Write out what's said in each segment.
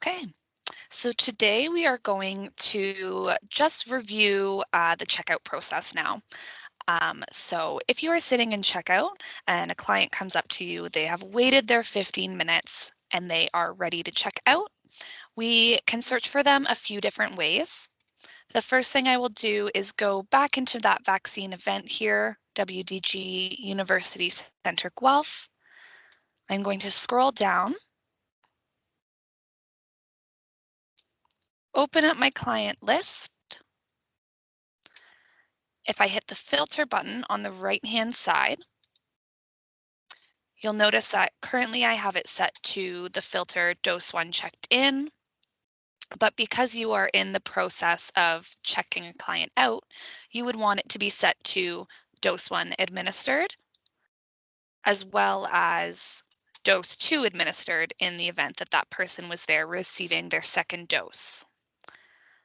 Okay, so today we are going to just review the checkout process now. So if you are sitting in checkout and a client comes up to you, they have waited their 15 minutes and they are ready to check out, we can search for them a few different ways. The first thing I will do is go back into that vaccine event here, WDG University Center Guelph. I'm going to scroll down, open up my client list. If I hit the filter button on the right-hand side, you'll notice that currently I have it set to the filter dose 1 checked in, but because you are in the process of checking a client out, you would want it to be set to dose 1 administered, as well as dose 2 administered in the event that that person was there receiving their second dose.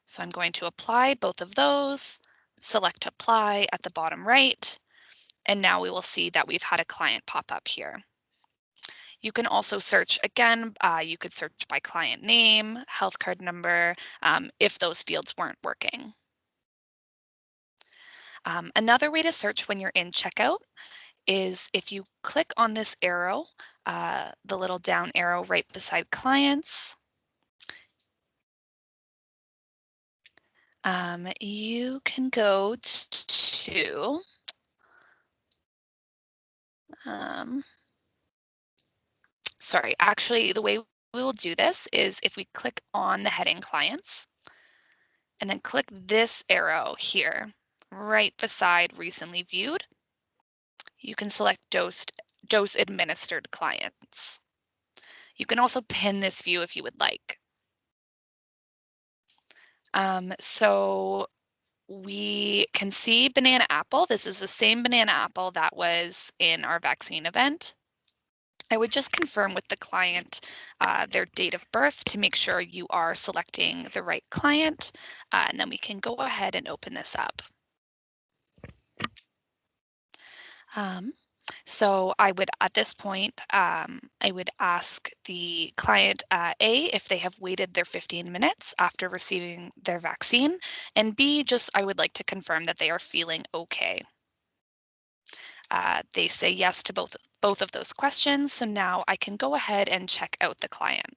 So I'm going to apply both of those, select apply at the bottom right, and now we will see that we've had a client pop up here. You can also search again, you could search by client name, health card number, if those fields weren't working. Another way to search when you're in checkout is if you click on this arrow, the little down arrow right beside clients, you can go to sorry, actually, the way we will do this is if we click on the heading clients and then click this arrow here, right beside recently viewed, you can select dose administered clients. You can also pin this view if you would like. So we can see banana apple. This is the same banana apple that was in our vaccine event. I would just confirm with the client their date of birth to make sure you are selecting the right client, and then we can go ahead and open this up. So I would, at this point, I would ask the client A, if they have waited their 15 minutes after receiving their vaccine, and B, just I would like to confirm that they are feeling okay. They say yes to both of those questions, so now I can go ahead and check out the client.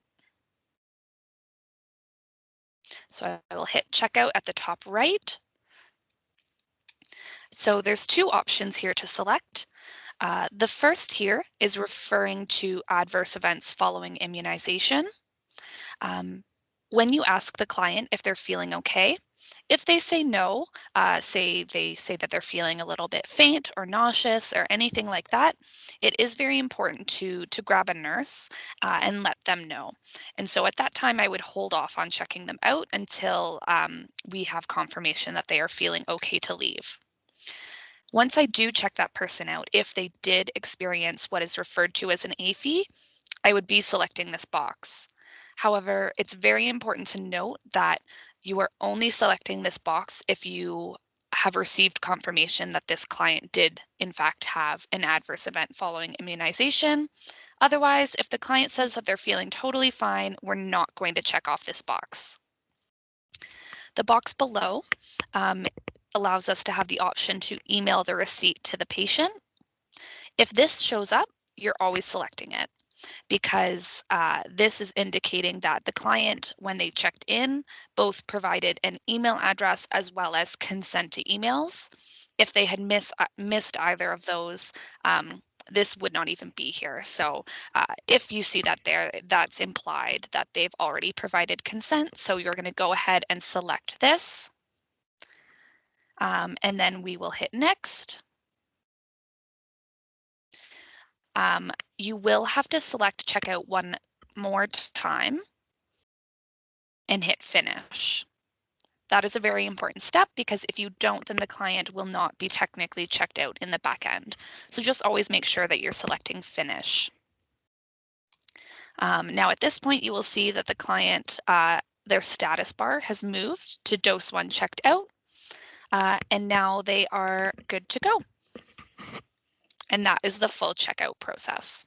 So I will hit checkout at the top right. So there's two options here to select. The first here is referring to adverse events following immunization. When you ask the client if they're feeling okay, if they say no, say they say that they're feeling a little bit faint or nauseous or anything like that, it is very important to grab a nurse and let them know. And so at that time, I would hold off on checking them out until we have confirmation that they are feeling okay to leave. Once I do check that person out, if they did experience what is referred to as an AFI, I would be selecting this box. However, it's very important to note that you are only selecting this box if you have received confirmation that this client did in fact have an adverse event following immunization. Otherwise, if the client says that they're feeling totally fine, we're not going to check off this box. The box below allows us to have the option to email the receipt to the patient. If this shows up, you're always selecting it because this is indicating that the client, when they checked in, both provided an email address as well as consent to emails. If they had missed either of those, this would not even be here. So if you see that there, that's implied that they've already provided consent. So you're going to go ahead and select this. And then we will hit next. You will have to select checkout one more time and hit finish. That is a very important step because if you don't, then the client will not be technically checked out in the back end. So just always make sure that you're selecting finish. Now at this point, you will see that the client, their status bar has moved to dose 1 checked out, and now they are good to go. And that is the full checkout process.